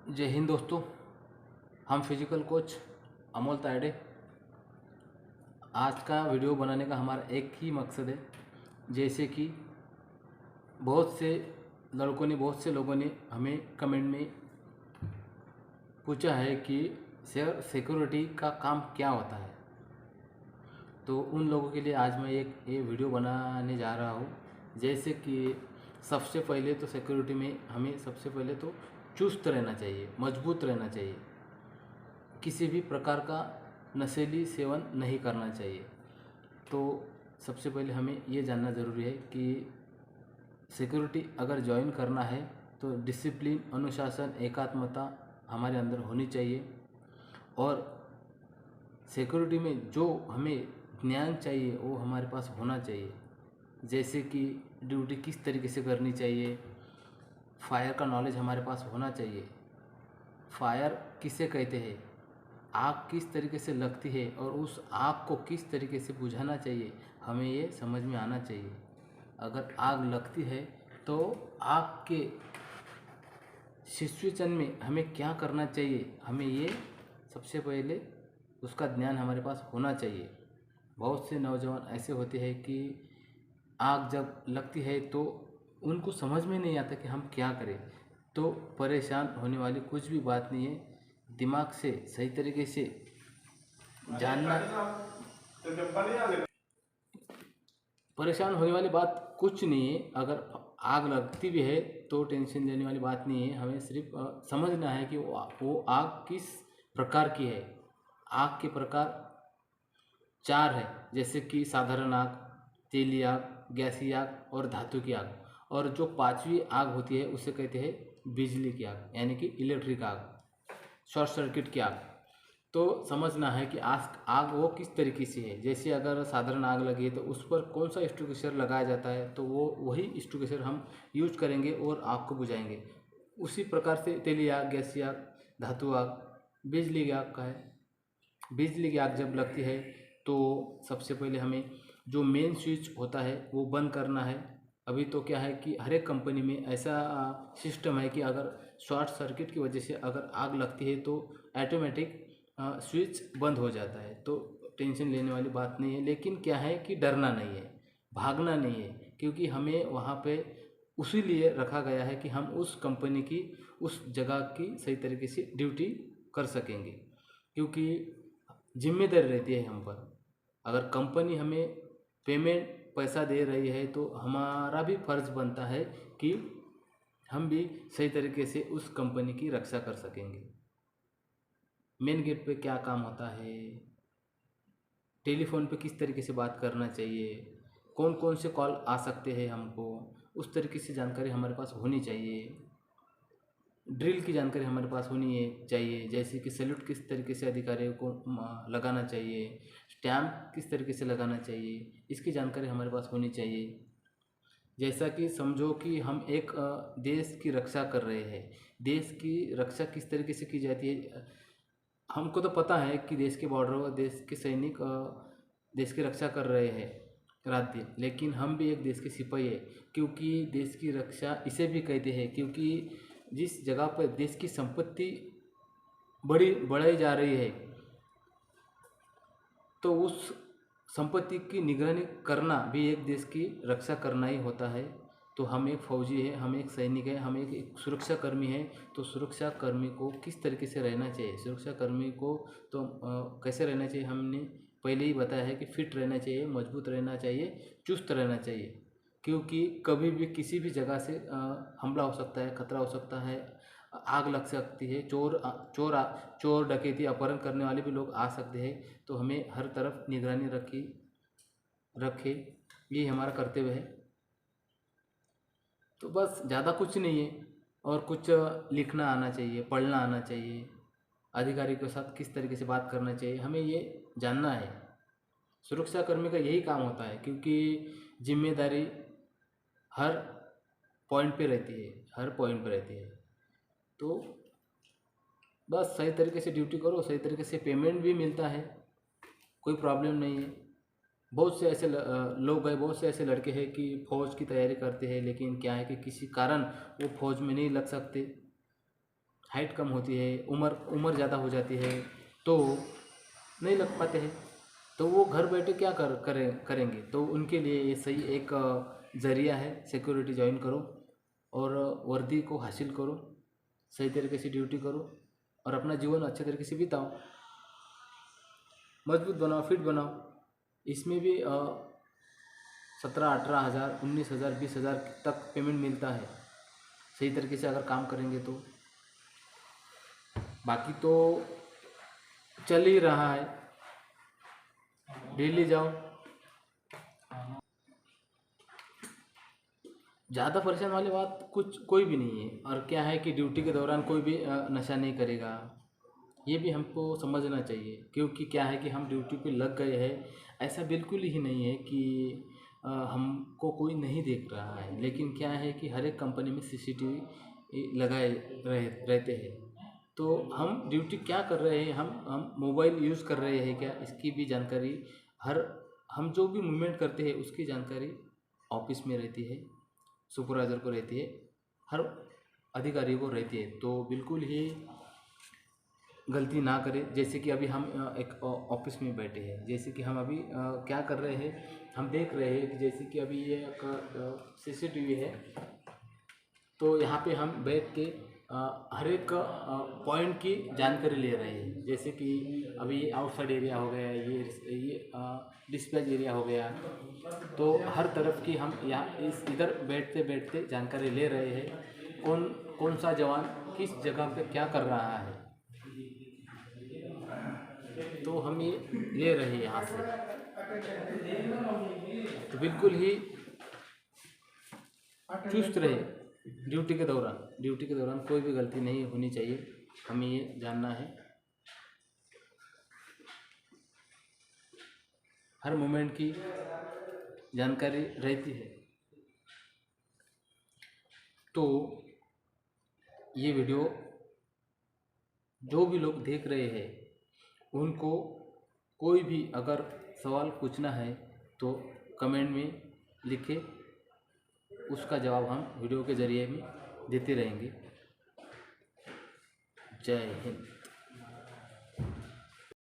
जय हिंद दोस्तों। हम फिजिकल कोच अमोल तायडे। आज का वीडियो बनाने का हमारा एक ही मकसद है। जैसे कि बहुत से लोगों ने हमें कमेंट में पूछा है कि सर सिक्योरिटी का काम क्या होता है। तो उन लोगों के लिए आज मैं ये वीडियो बनाने जा रहा हूँ। जैसे कि सबसे पहले तो सिक्योरिटी में हमें सबसे पहले तो चुस्त रहना चाहिए, मजबूत रहना चाहिए। किसी भी प्रकार का नशीली सेवन नहीं करना चाहिए। तो सबसे पहले हमें ये जानना ज़रूरी है कि सिक्योरिटी अगर ज्वाइन करना है तो डिसिप्लिन, अनुशासन, एकात्मता हमारे अंदर होनी चाहिए। और सिक्योरिटी में जो हमें ज्ञान चाहिए वो हमारे पास होना चाहिए। जैसे कि ड्यूटी किस तरीके से करनी चाहिए, फायर का नॉलेज हमारे पास होना चाहिए। फायर किसे कहते हैं, आग किस तरीके से लगती है और उस आग को किस तरीके से बुझाना चाहिए, हमें ये समझ में आना चाहिए। अगर आग लगती है तो आग के सिचुएशन में हमें क्या करना चाहिए, हमें ये सबसे पहले उसका ज्ञान हमारे पास होना चाहिए। बहुत से नौजवान ऐसे होते हैं कि आग जब लगती है तो उनको समझ में नहीं आता कि हम क्या करें। तो परेशान होने वाली कुछ भी बात नहीं है। दिमाग से सही तरीके से जानना, परेशान होने वाली बात कुछ नहीं है। अगर आग लगती भी है तो टेंशन लेने वाली बात नहीं है। हमें सिर्फ समझना है कि वो आग किस प्रकार की है। आग के प्रकार चार है, जैसे कि साधारण आग, तेली आग, गैसीय आग और धातु की आग। और जो पांचवी आग होती है उसे कहते हैं बिजली की आग, यानी कि इलेक्ट्रिक आग, शॉर्ट सर्किट की आग। तो समझना है कि आग वो किस तरीके से है। जैसे अगर साधारण आग लगी है तो उस पर कौन सा एक्सटिंग्विशर लगाया जाता है, तो वो वही एक्सटिंग्विशर हम यूज करेंगे और आग को बुझाएंगे। उसी प्रकार से तेली आग, गैसीय आग, धातु आग, बिजली की आग का है। बिजली की आग जब लगती है तो सबसे पहले हमें जो मेन स्विच होता है वो बंद करना है। अभी तो क्या है कि हर एक कंपनी में ऐसा सिस्टम है कि अगर शॉर्ट सर्किट की वजह से अगर आग लगती है तो ऑटोमेटिक स्विच बंद हो जाता है। तो टेंशन लेने वाली बात नहीं है। लेकिन क्या है कि डरना नहीं है, भागना नहीं है, क्योंकि हमें वहाँ पे उसी लिए रखा गया है कि हम उस कंपनी की, उस जगह की सही तरीके से ड्यूटी कर सकेंगे। क्योंकि जिम्मेदारी रहती है हम पर। अगर कंपनी हमें पेमेंट पैसा दे रही है तो हमारा भी फर्ज बनता है कि हम भी सही तरीके से उस कंपनी की रक्षा कर सकेंगे। मेन गेट पे क्या काम होता है, टेलीफोन पे किस तरीके से बात करना चाहिए, कौन कौन से कॉल आ सकते हैं हमको, उस तरीके से जानकारी हमारे पास होनी चाहिए। ड्रिल की जानकारी हमारे पास होनी है चाहिए, जैसे कि सैल्यूट किस तरीके से अधिकारियों को लगाना चाहिए, स्टैम्प किस तरीके से लगाना चाहिए, इसकी जानकारी हमारे पास होनी चाहिए। जैसा कि समझो कि हम एक देश की रक्षा कर रहे हैं। देश की रक्षा किस तरीके से की जाती है, हमको तो पता है कि देश के बॉर्डर पर देश के सैनिक देश की रक्षा कर रहे हैं रात दिन। लेकिन हम भी एक देश के सिपाही है, क्योंकि देश की रक्षा इसे भी कहते हैं। क्योंकि जिस जगह पर देश की संपत्ति बढ़ाई जा रही है तो उस संपत्ति की निगरानी करना भी एक देश की रक्षा करना ही होता है। तो हम एक फौजी है, हम एक सैनिक है, हम एक सुरक्षा कर्मी है। तो सुरक्षा कर्मी को किस तरीके से रहना चाहिए, सुरक्षा कर्मी को तो कैसे रहना चाहिए, हमने पहले ही बताया है कि फिट रहना चाहिए, मजबूत रहना चाहिए, चुस्त रहना चाहिए। क्योंकि कभी भी किसी भी जगह से हमला हो सकता है, खतरा हो सकता है, आग लग सकती है, चोर डकैती अपहरण करने वाले भी लोग आ सकते हैं। तो हमें हर तरफ निगरानी रखे, ये हमारा कर्तव्य है। तो बस ज़्यादा कुछ नहीं है। और कुछ लिखना आना चाहिए, पढ़ना आना चाहिए, अधिकारी के साथ किस तरीके से बात करना चाहिए, हमें ये जानना है। सुरक्षा कर्मी का यही काम होता है, क्योंकि जिम्मेदारी हर पॉइंट पे रहती है, हर पॉइंट पे रहती है। तो बस सही तरीके से ड्यूटी करो, सही तरीके से पेमेंट भी मिलता है, कोई प्रॉब्लम नहीं है। बहुत से ऐसे लोग हैं, बहुत से ऐसे लड़के हैं कि फ़ौज की तैयारी करते हैं, लेकिन क्या है कि किसी कारण वो फ़ौज में नहीं लग सकते। हाइट कम होती है, उम्र ज़्यादा हो जाती है तो नहीं लग पाते हैं, तो वो घर बैठे क्या करेंगे। तो उनके लिए ये सही एक ज़रिया है। सिक्योरिटी ज्वाइन करो और वर्दी को हासिल करो, सही तरीके से ड्यूटी करो और अपना जीवन अच्छे तरीके से बिताओ, मजबूत बनाओ, फिट बनाओ। इसमें भी 17-18 हज़ार, 19 हज़ार, 20 हज़ार तक पेमेंट मिलता है सही तरीके से अगर काम करेंगे तो। बाकी तो चल ही रहा है, डेली जाओ। ज़्यादा परेशान वाली बात कोई भी नहीं है। और क्या है कि ड्यूटी के दौरान कोई भी नशा नहीं करेगा, ये भी हमको समझना चाहिए। क्योंकि क्या है कि हम ड्यूटी पे लग गए हैं, ऐसा बिल्कुल ही नहीं है कि हमको कोई नहीं देख रहा है। लेकिन क्या है कि हर एक कंपनी में CCTV लगाए रहते हैं। तो हम ड्यूटी क्या कर रहे हैं, हम मोबाइल यूज़ कर रहे हैं क्या, इसकी भी जानकारी हम जो भी मूवमेंट करते हैं उसकी जानकारी ऑफिस में रहती है, सुपरवाइज़र को रहती है, हर अधिकारी को रहती है। तो बिल्कुल ही गलती ना करें। जैसे कि अभी हम एक ऑफिस में बैठे हैं, जैसे कि हम अभी क्या कर रहे हैं, हम देख रहे हैं कि जैसे कि अभी ये एक CCTV है, तो यहाँ पे हम बैठ के हर एक पॉइंट की जानकारी ले रहे हैं। जैसे कि अभी आउटसाइड एरिया हो गया, ये डिस्पैच एरिया हो गया, तो हर तरफ की हम यहाँ इधर बैठते बैठते जानकारी ले रहे हैं। कौन सा जवान किस जगह पे क्या कर रहा है, तो हम ये ले रहे हैं यहाँ से। तो बिल्कुल ही चुस्त रहे ड्यूटी के दौरान कोई भी गलती नहीं होनी चाहिए, हमें ये जानना है। हर मोमेंट की जानकारी रहती है। तो ये वीडियो जो भी लोग देख रहे हैं, उनको कोई भी अगर सवाल पूछना है तो कमेंट में लिखे, उसका जवाब हम वीडियो के ज़रिए में देते रहेंगे। जय हिंद।